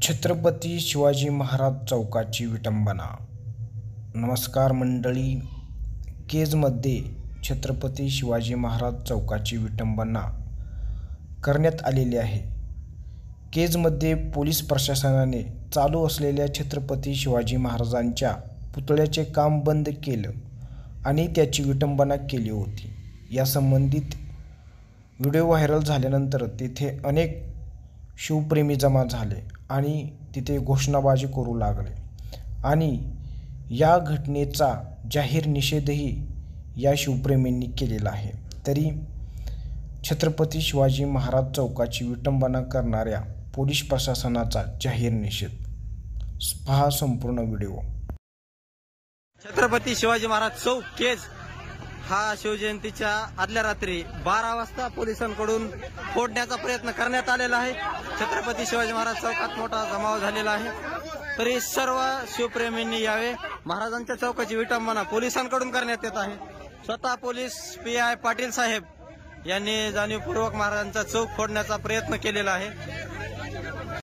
छत्रपती शिवाजी महाराज चौकाची विटंबना। नमस्कार मंडळी, केजमध्ये छत्रपती शिवाजी महाराज चौकाची विटंबना करण्यात आलेली आहे। केजमध्ये पोलीस प्रशासनाने चालू असलेल्या छत्रपती शिवाजी महाराजांच्या पुतळ्याचे काम बंद केलं आणि त्याची विटंबना केली होती। या संबंधित व्हिडिओ व्हायरल झाल्यानंतर तिथे अनेक शिवप्रेमी जमा झाले आणि तिथे घोषणाबाजी करू लागले आणि या घटनेचा जाहीर निषेधही या शिवप्रेमींनी केलेला आहे। तरी छत्रपती शिवाजी महाराज चौकाची विटंबना करणाऱ्या पोलीस प्रशासनाचा जाहीर निषेध। पहा संपूर्ण व्हिडिओ। छत्रपती शिवाजी महाराज चौक केज हा शिवजयंतीच्या आदल्या रात्री 12 वाजता पोलिसांकडून फोडण्याचा प्रयत्न करण्यात आलेला आहे। छत्रपती शिवाजी महाराज चौकात मोठा जमाव झालेला आहे। तरी सर्व शिवप्रेमींनी यावे। महाराजांच्या चौकाची विटंबना पोलिसांकडून करण्यात येत आहे। स्वतः पोलीस PI पाटील साहेब यांनी जाणीवपूर्वक महाराजांचा चौक फोडण्याचा प्रयत्न केलेला आहे।